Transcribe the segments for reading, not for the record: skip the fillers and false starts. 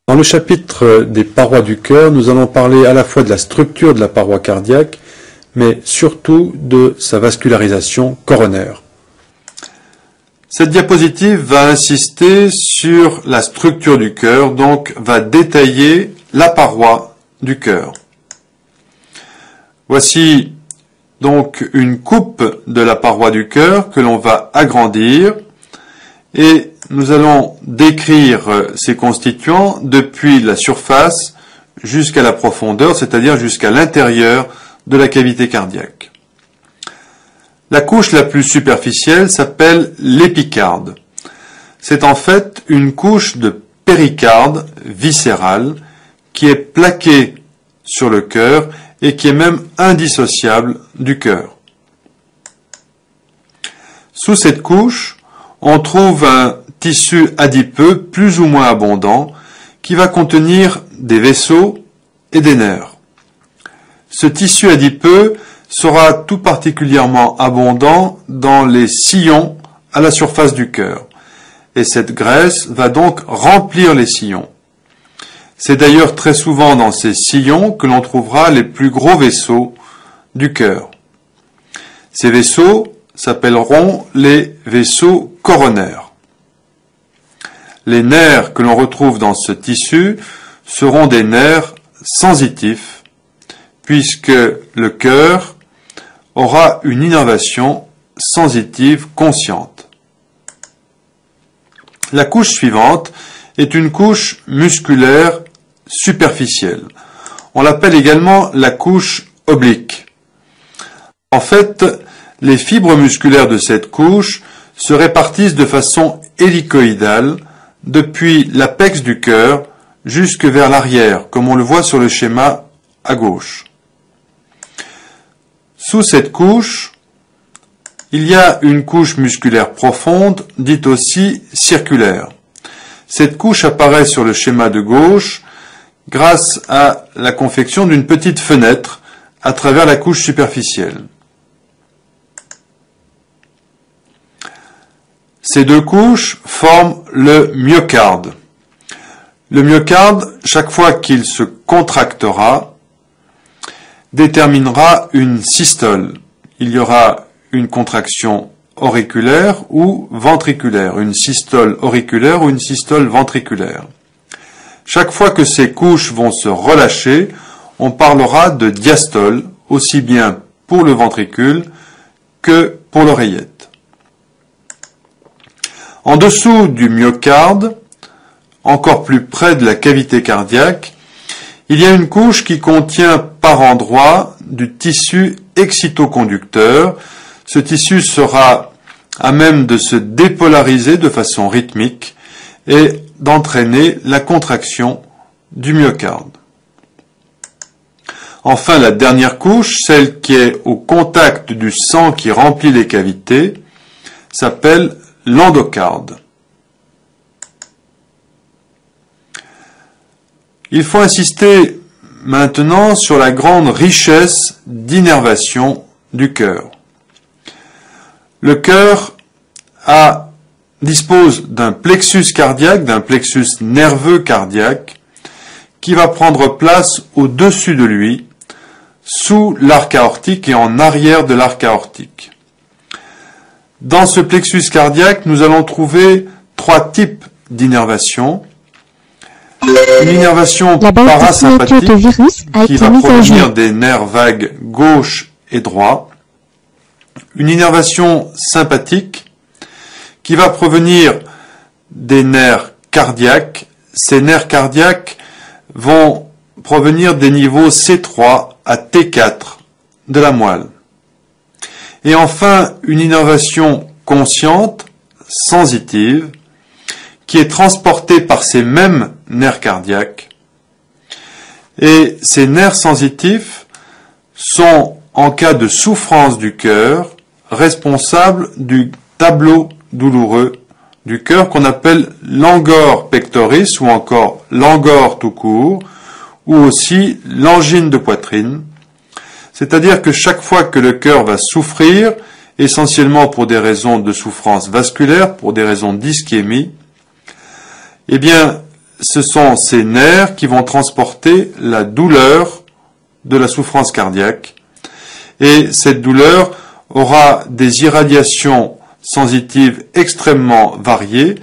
Dans le chapitre des parois du cœur, nous allons parler à la fois de la structure de la paroi cardiaque, mais surtout de sa vascularisation coronaire. Cette diapositive va insister sur la structure du cœur, donc va détailler la paroi du cœur. Voici donc une coupe de la paroi du cœur que l'on va agrandir et nous allons décrire ces constituants depuis la surface jusqu'à la profondeur, c'est-à-dire jusqu'à l'intérieur de la cavité cardiaque. La couche la plus superficielle s'appelle l'épicarde. C'est en fait une couche de péricarde viscérale qui est plaquée sur le cœur et qui est même indissociable du cœur. Sous cette couche, on trouve un tissu adipeux plus ou moins abondant qui va contenir des vaisseaux et des nerfs. Ce tissu adipeux sera tout particulièrement abondant dans les sillons à la surface du cœur. Et cette graisse va donc remplir les sillons. C'est d'ailleurs très souvent dans ces sillons que l'on trouvera les plus gros vaisseaux du cœur. Ces vaisseaux s'appelleront les vaisseaux coronaires. Les nerfs que l'on retrouve dans ce tissu seront des nerfs sensitifs, puisque le cœur aura une innervation sensitive consciente. La couche suivante est une couche musculaire superficielle. On l'appelle également la couche oblique. En fait, les fibres musculaires de cette couche se répartissent de façon hélicoïdale depuis l'apex du cœur jusque vers l'arrière, comme on le voit sur le schéma à gauche. Sous cette couche, il y a une couche musculaire profonde, dite aussi circulaire. Cette couche apparaît sur le schéma de gauche grâce à la confection d'une petite fenêtre à travers la couche superficielle. Ces deux couches forment le myocarde. Le myocarde, chaque fois qu'il se contractera, déterminera une systole. Il y aura une contraction auriculaire ou ventriculaire, une systole auriculaire ou une systole ventriculaire. Chaque fois que ces couches vont se relâcher, on parlera de diastole, aussi bien pour le ventricule que pour l'oreillette. En dessous du myocarde, encore plus près de la cavité cardiaque, il y a une couche qui contient par endroits du tissu excitoconducteur. Ce tissu sera à même de se dépolariser de façon rythmique et d'entraîner la contraction du myocarde. Enfin, la dernière couche, celle qui est au contact du sang qui remplit les cavités, s'appelle l'endocarde. Il faut insister maintenant sur la grande richesse d'innervation du cœur. Le cœur dispose d'un plexus cardiaque, d'un plexus nerveux cardiaque, qui va prendre place au-dessus de lui, sous l'arc aortique et en arrière de l'arc aortique. Dans ce plexus cardiaque, nous allons trouver trois types d'innervation. Une innervation parasympathique qui va provenir des nerfs vagues gauche et droit. Une innervation sympathique qui va provenir des nerfs cardiaques. Ces nerfs cardiaques vont provenir des niveaux C3 à T4 de la moelle. Et enfin, une innervation consciente, sensitive, qui est transportée par ces mêmes nerfs cardiaques. Et ces nerfs sensitifs sont, en cas de souffrance du cœur, responsables du tableau douloureux du cœur qu'on appelle l'angor pectoris ou encore l'angor tout court, ou aussi l'angine de poitrine. C'est-à-dire que chaque fois que le cœur va souffrir, essentiellement pour des raisons de souffrance vasculaire, pour des raisons d'ischémie, eh bien, ce sont ces nerfs qui vont transporter la douleur de la souffrance cardiaque. Et cette douleur aura des irradiations sensitives extrêmement variées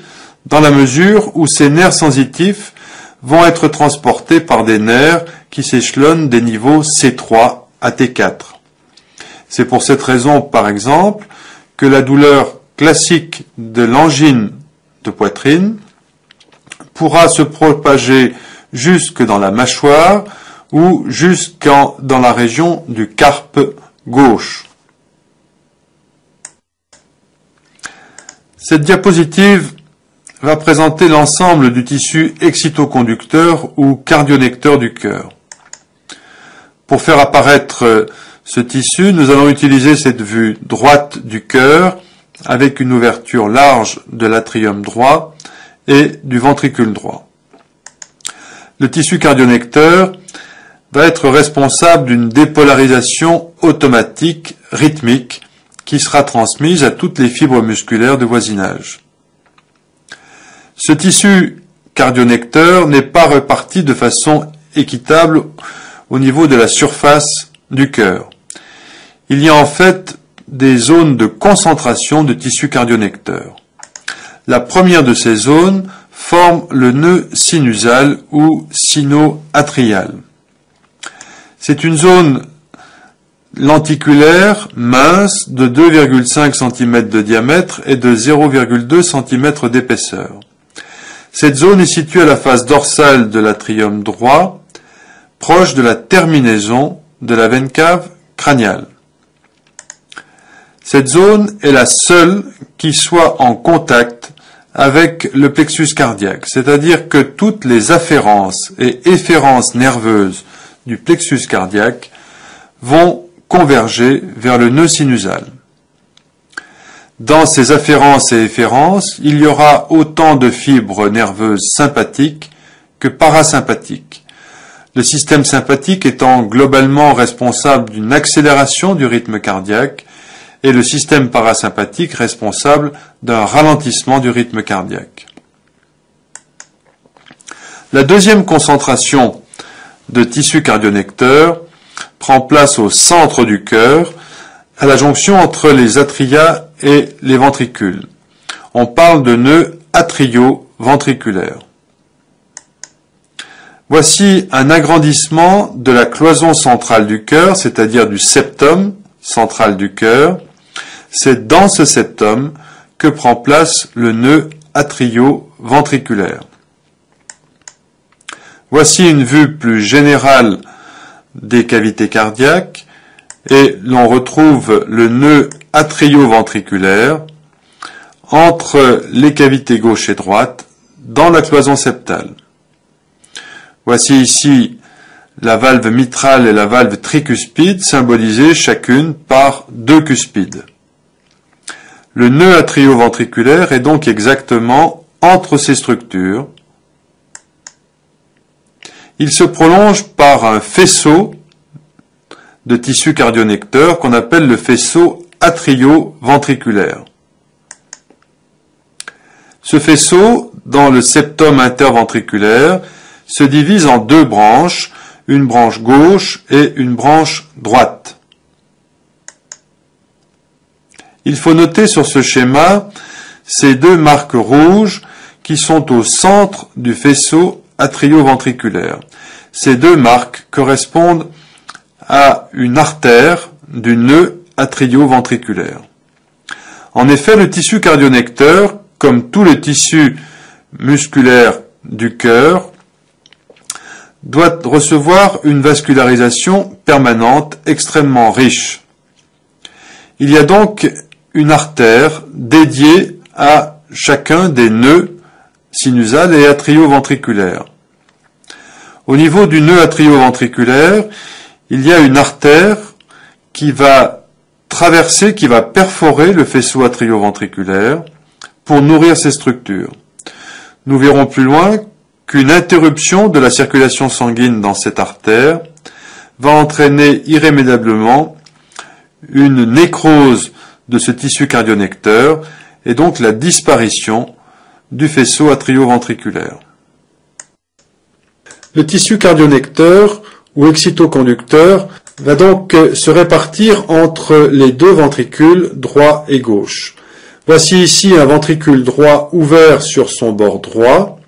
dans la mesure où ces nerfs sensitifs vont être transportés par des nerfs qui s'échelonnent des niveaux C3 à T4. C'est pour cette raison, par exemple, que la douleur classique de l'angine de poitrine pourra se propager jusque dans la mâchoire ou dans la région du carpe gauche. Cette diapositive va présenter l'ensemble du tissu excitoconducteur ou cardionecteur du cœur. Pour faire apparaître ce tissu, nous allons utiliser cette vue droite du cœur avec une ouverture large de l'atrium droit et du ventricule droit. Le tissu cardionecteur va être responsable d'une dépolarisation automatique rythmique qui sera transmise à toutes les fibres musculaires de voisinage. Ce tissu cardionecteur n'est pas réparti de façon équitable au niveau de la surface du cœur. Il y a en fait des zones de concentration de tissu cardionecteur. La première de ces zones forme le nœud sinusal ou sino-atrial. C'est une zone lenticulaire mince de 2,5 cm de diamètre et de 0,2 cm d'épaisseur. Cette zone est située à la face dorsale de l'atrium droit, proche de la terminaison de la veine cave crâniale. Cette zone est la seule qui soit en contact avec le plexus cardiaque, c'est-à-dire que toutes les afférences et efférences nerveuses du plexus cardiaque vont converger vers le nœud sinusal. Dans ces afférences et efférences, il y aura autant de fibres nerveuses sympathiques que parasympathiques. Le système sympathique étant globalement responsable d'une accélération du rythme cardiaque et le système parasympathique responsable d'un ralentissement du rythme cardiaque. La deuxième concentration de tissu cardionecteur prend place au centre du cœur, à la jonction entre les atria et les ventricules. On parle de nœud atrio-ventriculaire. Voici un agrandissement de la cloison centrale du cœur, c'est-à-dire du septum central du cœur. C'est dans ce septum que prend place le nœud atrio-ventriculaire. Voici une vue plus générale des cavités cardiaques et l'on retrouve le nœud atrio-ventriculaire entre les cavités gauche et droite dans la cloison septale. Voici ici la valve mitrale et la valve tricuspide symbolisées chacune par deux cuspides. Le nœud atrio-ventriculaire est donc exactement entre ces structures. Il se prolonge par un faisceau de tissu cardionecteur qu'on appelle le faisceau atrio-ventriculaire. Ce faisceau, dans le septum interventriculaire, se divise en deux branches, une branche gauche et une branche droite. Il faut noter sur ce schéma ces deux marques rouges qui sont au centre du faisceau atrio-ventriculaire. Ces deux marques correspondent à une artère du nœud atrio-ventriculaire. En effet, le tissu cardionecteur, comme tout le tissu musculaire du cœur, doit recevoir une vascularisation permanente extrêmement riche. Il y a donc une artère dédiée à chacun des nœuds sinusal et atrio-ventriculaire. Au niveau du nœud atrio-ventriculaire, il y a une artère qui va traverser, qui va perforer le faisceau atrio-ventriculaire pour nourrir ces structures. Nous verrons plus loin qu'une interruption de la circulation sanguine dans cette artère va entraîner irrémédiablement une nécrose de ce tissu cardionecteur et donc la disparition du faisceau atrio-ventriculaire. Le tissu cardionecteur ou excitoconducteur va donc se répartir entre les deux ventricules droit et gauche. Voici ici un ventricule droit ouvert sur son bord droit,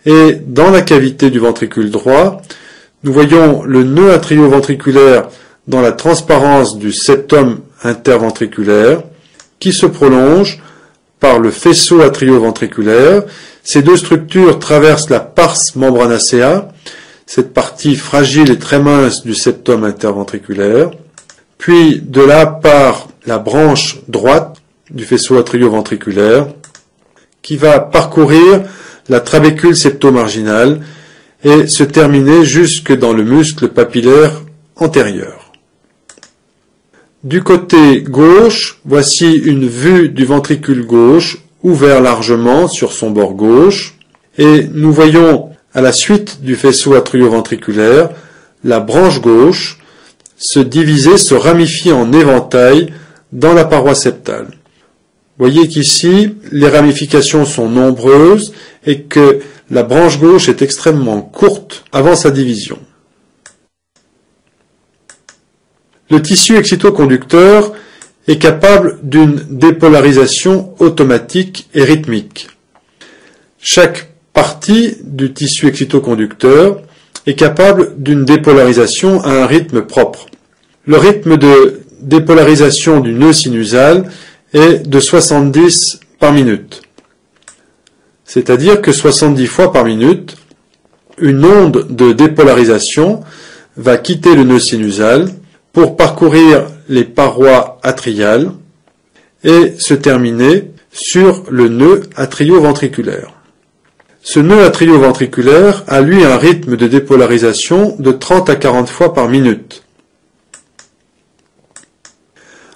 et dans la cavité du ventricule droit, nous voyons le nœud atrioventriculaire dans la transparence du septum interventriculaire qui se prolonge par le faisceau atrioventriculaire. Ces deux structures traversent la pars membranacea, cette partie fragile et très mince du septum interventriculaire, puis de là part la branche droite du faisceau atrioventriculaire qui va parcourir la trabécule septomarginale et se terminer jusque dans le muscle papillaire antérieur. Du côté gauche, voici une vue du ventricule gauche ouvert largement sur son bord gauche, et nous voyons à la suite du faisceau atrioventriculaire la branche gauche se diviser, se ramifier en éventail dans la paroi septale. Vous voyez qu'ici, les ramifications sont nombreuses et que la branche gauche est extrêmement courte avant sa division. Le tissu excitoconducteur est capable d'une dépolarisation automatique et rythmique. Chaque partie du tissu excitoconducteur est capable d'une dépolarisation à un rythme propre. Le rythme de dépolarisation du nœud sinusal est de 70 par minute. C'est-à-dire que 70 fois par minute, une onde de dépolarisation va quitter le nœud sinusal pour parcourir les parois atriales et se terminer sur le nœud atrioventriculaire. Ce nœud atrioventriculaire a lui un rythme de dépolarisation de 30 à 40 fois par minute.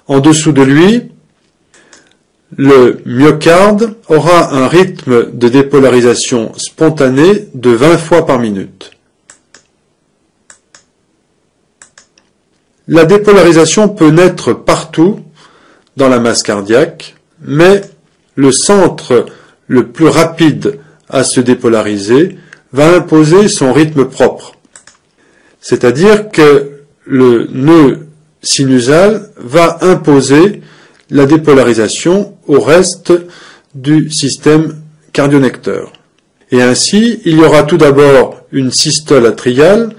En dessous de lui, le myocarde aura un rythme de dépolarisation spontanée de 20 fois par minute. La dépolarisation peut naître partout dans la masse cardiaque, mais le centre le plus rapide à se dépolariser va imposer son rythme propre. C'est-à-dire que le nœud sinusal va imposer la dépolarisation au reste du système cardionecteur. Et ainsi, il y aura tout d'abord une systole atriale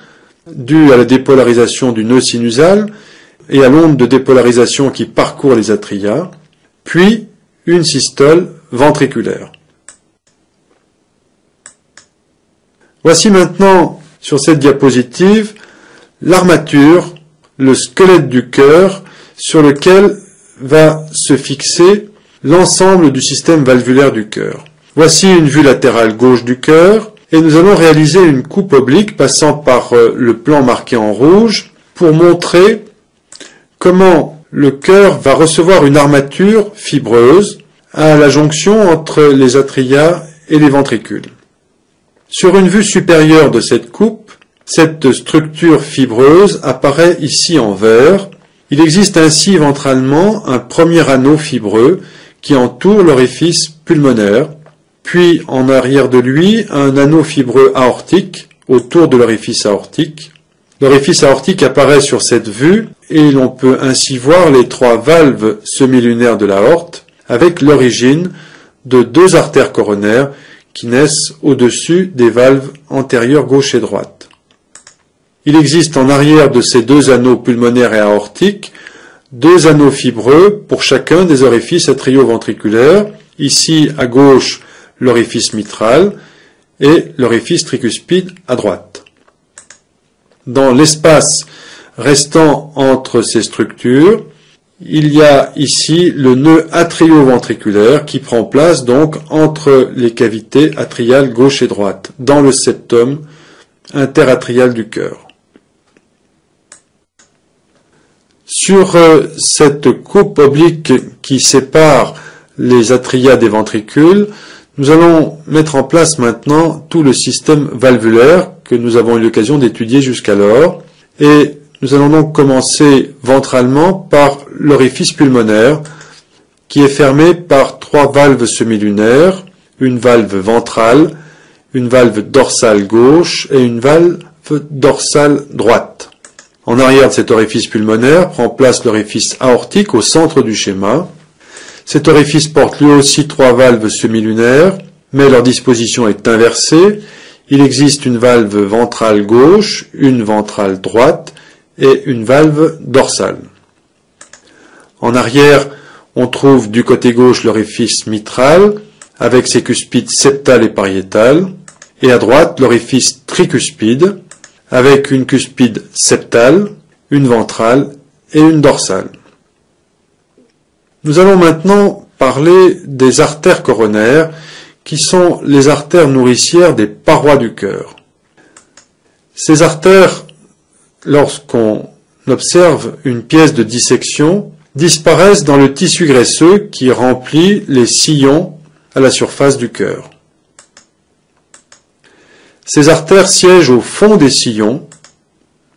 due à la dépolarisation du nœud sinusal et à l'onde de dépolarisation qui parcourt les atria, puis une systole ventriculaire. Voici maintenant, sur cette diapositive, l'armature, le squelette du cœur, sur lequel va se fixer l'ensemble du système valvulaire du cœur. Voici une vue latérale gauche du cœur, et nous allons réaliser une coupe oblique passant par le plan marqué en rouge pour montrer comment le cœur va recevoir une armature fibreuse à la jonction entre les atria et les ventricules. Sur une vue supérieure de cette coupe, cette structure fibreuse apparaît ici en vert. Il existe ainsi ventralement un premier anneau fibreux qui entoure l'orifice pulmonaire, puis en arrière de lui un anneau fibreux aortique autour de l'orifice aortique. L'orifice aortique apparaît sur cette vue et l'on peut ainsi voir les trois valves semi-lunaires de l'aorte avec l'origine de deux artères coronaires qui naissent au-dessus des valves antérieures gauche et droite. Il existe en arrière de ces deux anneaux pulmonaires et aortiques deux anneaux fibreux pour chacun des orifices atrioventriculaires, ici à gauche l'orifice mitral et l'orifice tricuspide à droite. Dans l'espace restant entre ces structures, il y a ici le nœud atrioventriculaire qui prend place donc entre les cavités atriales gauche et droite, dans le septum interatrial du cœur. Sur cette coupe oblique qui sépare les atria des ventricules, nous allons mettre en place maintenant tout le système valvulaire que nous avons eu l'occasion d'étudier jusqu'alors. Et nous allons donc commencer ventralement par l'orifice pulmonaire qui est fermé par trois valves semi-lunaires, une valve ventrale, une valve dorsale gauche et une valve dorsale droite. En arrière de cet orifice pulmonaire prend place l'orifice aortique au centre du schéma. Cet orifice porte lui aussi 3 valves semilunaires, mais leur disposition est inversée. Il existe une valve ventrale gauche, une ventrale droite et une valve dorsale. En arrière, on trouve du côté gauche l'orifice mitral, avec ses cuspides septales et pariétales, et à droite l'orifice tricuspide, avec une cuspide septale, une ventrale et une dorsale. Nous allons maintenant parler des artères coronaires, qui sont les artères nourricières des parois du cœur. Ces artères, lorsqu'on observe une pièce de dissection, disparaissent dans le tissu graisseux qui remplit les sillons à la surface du cœur. Ces artères siègent au fond des sillons.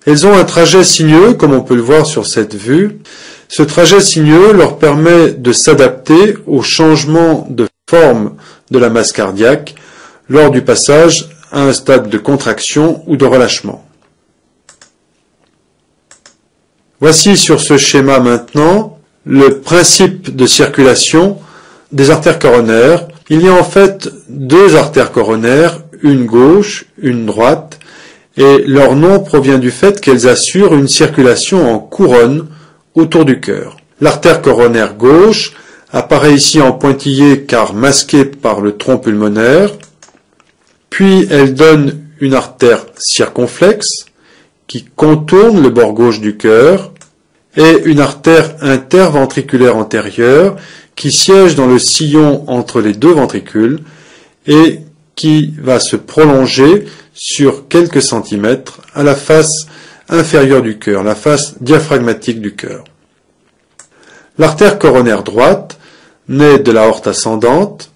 Elles ont un trajet sinueux, comme on peut le voir sur cette vue. Ce trajet sinueux leur permet de s'adapter au changement de forme de la masse cardiaque lors du passage à un stade de contraction ou de relâchement. Voici sur ce schéma maintenant le principe de circulation des artères coronaires. Il y a en fait 2 artères coronaires, une gauche, une droite, et leur nom provient du fait qu'elles assurent une circulation en couronne autour du cœur. L'artère coronaire gauche apparaît ici en pointillé car masquée par le tronc pulmonaire, puis elle donne une artère circonflexe qui contourne le bord gauche du cœur et une artère interventriculaire antérieure qui siège dans le sillon entre les 2 ventricules et qui va se prolonger sur quelques centimètres à la face inférieure du cœur, la face diaphragmatique du cœur. L'artère coronaire droite naît de l'aorte ascendante,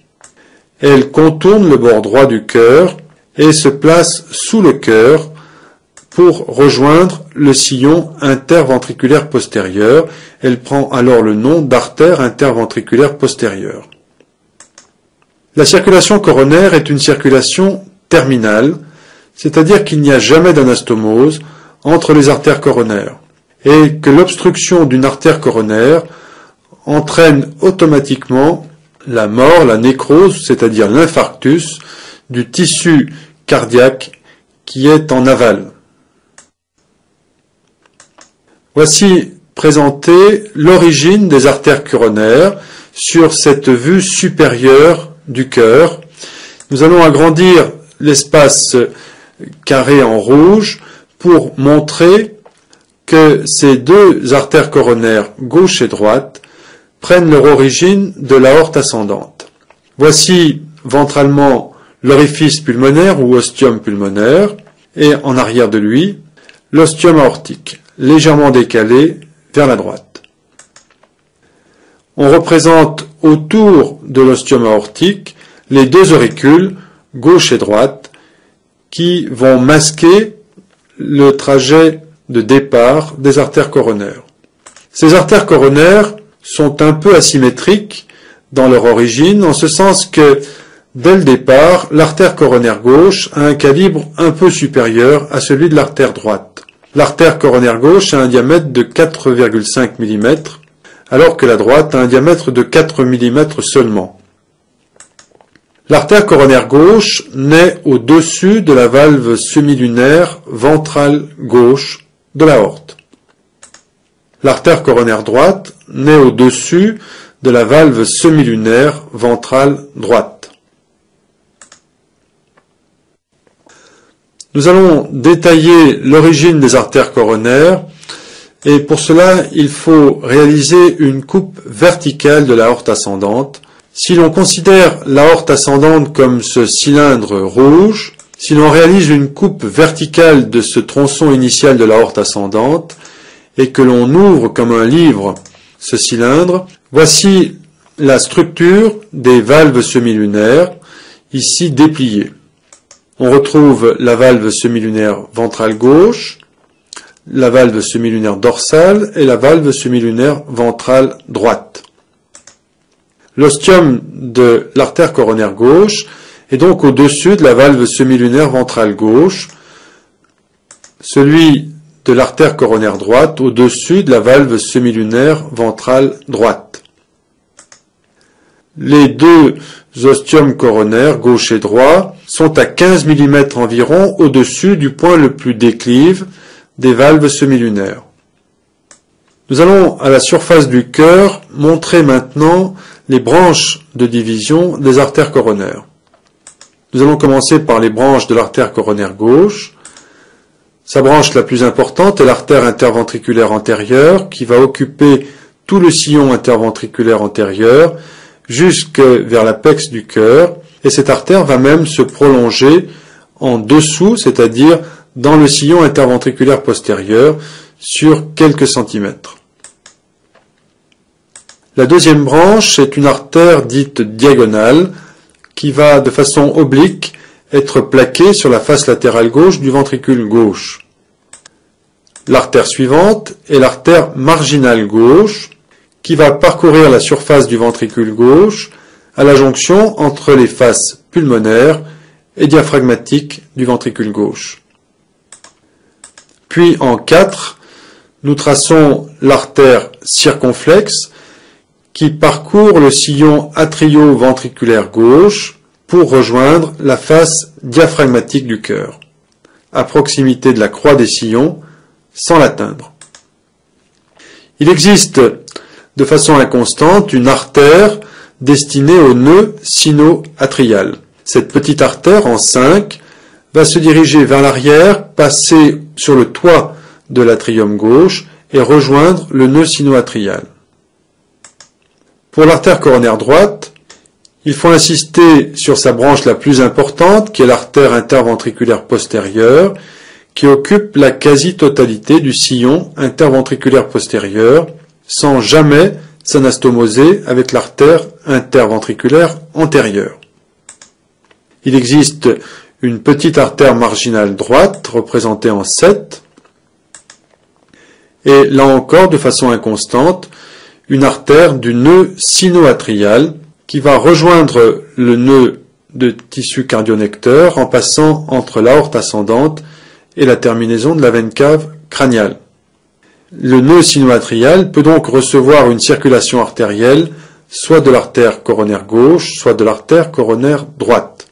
elle contourne le bord droit du cœur et se place sous le cœur pour rejoindre le sillon interventriculaire postérieur. Elle prend alors le nom d'artère interventriculaire postérieure. La circulation coronaire est une circulation terminale, c'est-à-dire qu'il n'y a jamais d'anastomose entre les artères coronaires et que l'obstruction d'une artère coronaire entraîne automatiquement la mort, la nécrose, c'est-à-dire l'infarctus du tissu cardiaque qui est en aval. Voici présentée l'origine des artères coronaires sur cette vue supérieure du cœur. Nous allons agrandir l'espace carré en rouge pour montrer que ces 2 artères coronaires gauche et droite prennent leur origine de l'aorte ascendante. Voici ventralement l'orifice pulmonaire ou ostium pulmonaire et en arrière de lui l'ostium aortique, légèrement décalé vers la droite. On représente autour de l'ostium aortique les 2 auricules, gauche et droite, qui vont masquer le trajet de départ des artères coronaires. Ces artères coronaires sont un peu asymétriques dans leur origine, en ce sens que, dès le départ, l'artère coronaire gauche a un calibre un peu supérieur à celui de l'artère droite. L'artère coronaire gauche a un diamètre de 4,5 mm, alors que la droite a un diamètre de 4 mm seulement. L'artère coronaire gauche naît au-dessus de la valve semilunaire ventrale gauche de l'aorte. L'artère coronaire droite naît au-dessus de la valve semilunaire ventrale droite. Nous allons détailler l'origine des artères coronaires et pour cela il faut réaliser une coupe verticale de l'aorte ascendante. Si l'on considère l'aorte ascendante comme ce cylindre rouge, si l'on réalise une coupe verticale de ce tronçon initial de l'aorte ascendante et que l'on ouvre comme un livre ce cylindre, voici la structure des valves semilunaires, ici dépliées. On retrouve la valve semilunaire ventrale gauche, la valve semilunaire dorsale et la valve semilunaire ventrale droite. L'ostium de l'artère coronaire gauche et donc au-dessus de la valve semi-lunaire ventrale gauche, celui de l'artère coronaire droite au-dessus de la valve semi-lunaire ventrale droite. Les deux ostiums coronaires, gauche et droit, sont à 15 mm environ au-dessus du point le plus déclive des valves semi-lunaires. Nous allons à la surface du cœur montrer maintenant les branches de division des artères coronaires. Nous allons commencer par les branches de l'artère coronaire gauche. Sa branche la plus importante est l'artère interventriculaire antérieure qui va occuper tout le sillon interventriculaire antérieur jusque vers l'apex du cœur, et cette artère va même se prolonger en dessous, c'est-à-dire dans le sillon interventriculaire postérieur, sur quelques centimètres. La deuxième branche est une artère dite diagonale qui va de façon oblique être plaquée sur la face latérale gauche du ventricule gauche. L'artère suivante est l'artère marginale gauche qui va parcourir la surface du ventricule gauche à la jonction entre les faces pulmonaires et diaphragmatiques du ventricule gauche. Puis en 4, nous traçons l'artère circonflexe qui parcourt le sillon atrio-ventriculaire gauche pour rejoindre la face diaphragmatique du cœur, à proximité de la croix des sillons, sans l'atteindre. Il existe de façon inconstante une artère destinée au nœud sino-atrial. Cette petite artère en 5 va se diriger vers l'arrière, passer sur le toit de l'atrium gauche et rejoindre le nœud sino-atrial. Pour l'artère coronaire droite, il faut insister sur sa branche la plus importante, qui est l'artère interventriculaire postérieure, qui occupe la quasi-totalité du sillon interventriculaire postérieur, sans jamais s'anastomoser avec l'artère interventriculaire antérieure. Il existe une petite artère marginale droite, représentée en 7, et là encore, de façon inconstante, une artère du nœud sino-atrial qui va rejoindre le nœud de tissu cardionnecteur en passant entre l'aorte ascendante et la terminaison de la veine cave crâniale. Le nœud sino-atrial peut donc recevoir une circulation artérielle soit de l'artère coronaire gauche, soit de l'artère coronaire droite.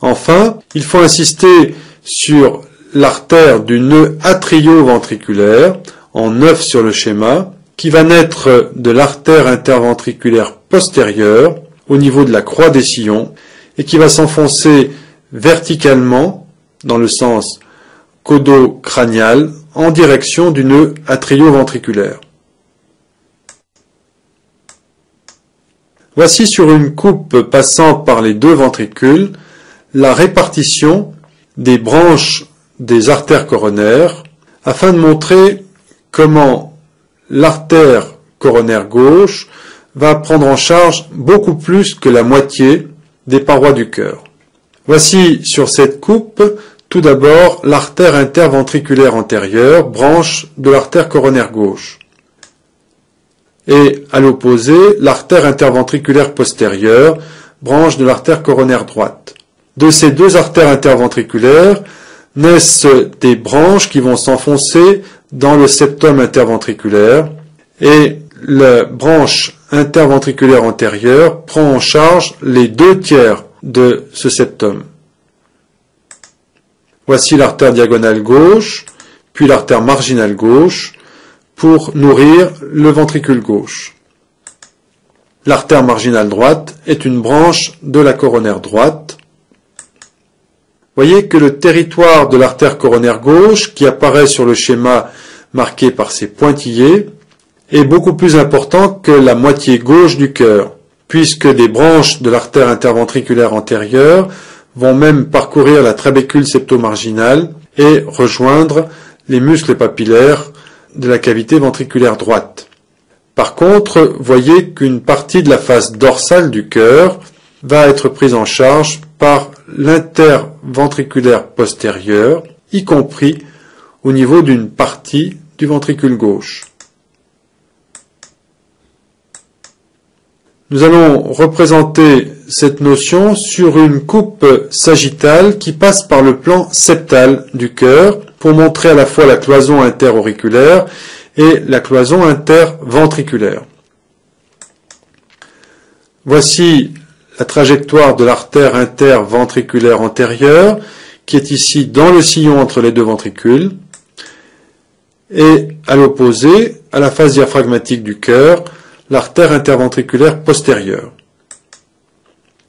Enfin, il faut insister sur l'artère du nœud atrio-ventriculaire, en 9 sur le schéma, qui va naître de l'artère interventriculaire postérieure au niveau de la croix des sillons et qui va s'enfoncer verticalement dans le sens caudocrânial en direction du nœud atrio-ventriculaire. Voici sur une coupe passant par les deux ventricules la répartition des branches des artères coronaires afin de montrer comment l'artère coronaire gauche va prendre en charge beaucoup plus que la moitié des parois du cœur. Voici sur cette coupe tout d'abord l'artère interventriculaire antérieure, branche de l'artère coronaire gauche. Et à l'opposé, l'artère interventriculaire postérieure, branche de l'artère coronaire droite. De ces deux artères interventriculaires naissent des branches qui vont s'enfoncer dans le septum interventriculaire et la branche interventriculaire antérieure prend en charge les 2/3 de ce septum. Voici l'artère diagonale gauche, puis l'artère marginale gauche pour nourrir le ventricule gauche. L'artère marginale droite est une branche de la coronaire droite. Voyez que le territoire de l'artère coronaire gauche, qui apparaît sur le schéma marqué par ces pointillés, est beaucoup plus important que la moitié gauche du cœur, puisque des branches de l'artère interventriculaire antérieure vont même parcourir la trabécule septomarginale et rejoindre les muscles papillaires de la cavité ventriculaire droite. Par contre, voyez qu'une partie de la face dorsale du cœur va être prise en charge par l'interventriculaire postérieur, y compris au niveau d'une partie du ventricule gauche. Nous allons représenter cette notion sur une coupe sagittale qui passe par le plan septal du cœur pour montrer à la fois la cloison interauriculaire et la cloison interventriculaire. Voici la trajectoire de l'artère interventriculaire antérieure qui est ici dans le sillon entre les deux ventricules et à l'opposé, à la face diaphragmatique du cœur, l'artère interventriculaire postérieure.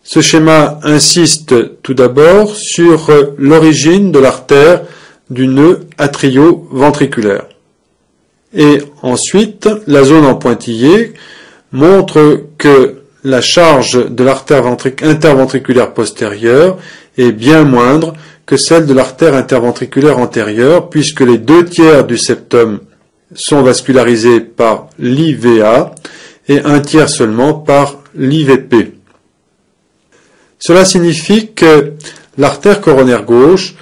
Ce schéma insiste tout d'abord sur l'origine de l'artère du nœud atrioventriculaire. Et ensuite, la zone en pointillé montre que la charge de l'artère interventriculaire postérieure est bien moindre que celle de l'artère interventriculaire antérieure, puisque les 2/3 du septum sont vascularisés par l'IVA et 1/3 seulement par l'IVP. Cela signifie que l'artère coronaire gauche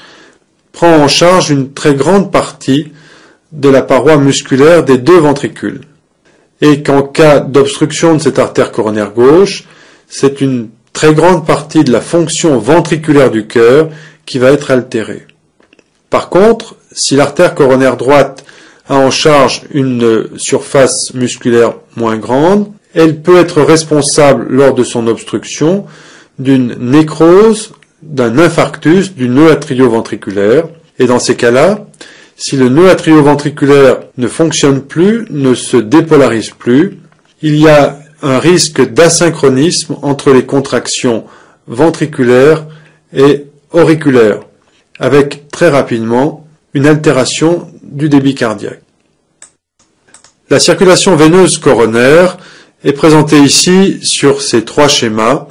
prend en charge une très grande partie de la paroi musculaire des deux ventricules, et qu'en cas d'obstruction de cette artère coronaire gauche, c'est une très grande partie de la fonction ventriculaire du cœur qui va être altérée. Par contre, si l'artère coronaire droite a en charge une surface musculaire moins grande, elle peut être responsable lors de son obstruction d'une nécrose, d'un infarctus du nœud atrioventriculaire, et dans ces cas-là, si le nœud atrioventriculaire ne fonctionne plus, ne se dépolarise plus, il y a un risque d'asynchronisme entre les contractions ventriculaires et auriculaires, avec très rapidement une altération du débit cardiaque. La circulation veineuse coronaire est présentée ici sur ces trois schémas,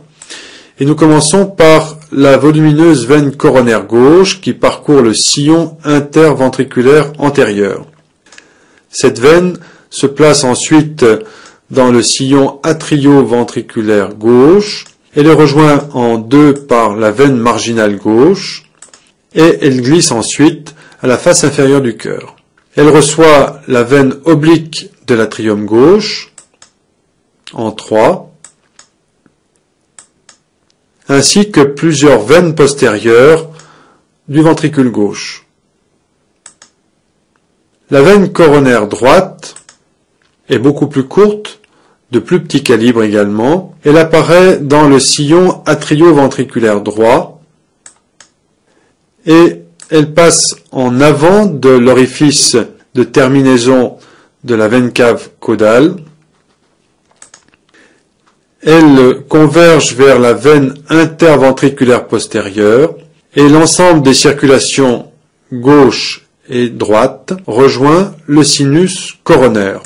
et nous commençons par la volumineuse veine coronaire gauche qui parcourt le sillon interventriculaire antérieur. Cette veine se place ensuite dans le sillon atrioventriculaire gauche. Elle est rejointe en deux par la veine marginale gauche et elle glisse ensuite à la face inférieure du cœur. Elle reçoit la veine oblique de l'atrium gauche en 3, ainsi que plusieurs veines postérieures du ventricule gauche. La veine coronaire droite est beaucoup plus courte, de plus petit calibre également. Elle apparaît dans le sillon atrioventriculaire droit et elle passe en avant de l'orifice de terminaison de la veine cave caudale. Elle converge vers la veine interventriculaire postérieure et l'ensemble des circulations gauche et droite rejoint le sinus coronaire,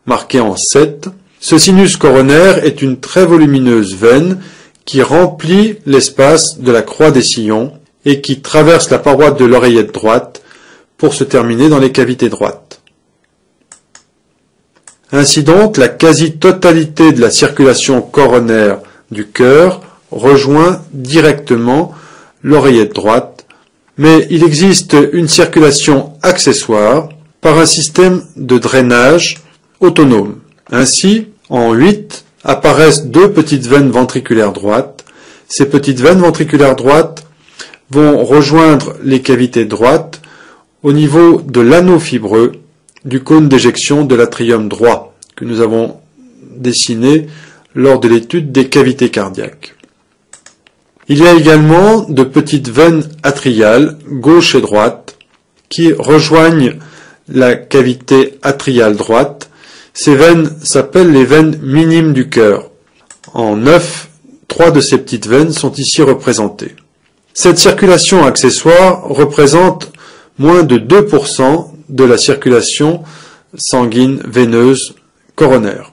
marqué en 7. Ce sinus coronaire est une très volumineuse veine qui remplit l'espace de la croix des sillons et qui traverse la paroi de l'oreillette droite pour se terminer dans les cavités droites. Ainsi donc, la quasi-totalité de la circulation coronaire du cœur rejoint directement l'oreillette droite, mais il existe une circulation accessoire par un système de drainage autonome. Ainsi, en 8 apparaissent deux petites veines ventriculaires droites. Ces petites veines ventriculaires droites vont rejoindre les cavités droites au niveau de l'anneau fibreux du cône d'éjection de l'atrium droit que nous avons dessiné lors de l'étude des cavités cardiaques. Il y a également de petites veines atriales, gauche et droite, qui rejoignent la cavité atriale droite. Ces veines s'appellent les veines minimes du cœur. En 9, 3 de ces petites veines sont ici représentées. Cette circulation accessoire représente moins de 2% de la circulation sanguine veineuse coronaire.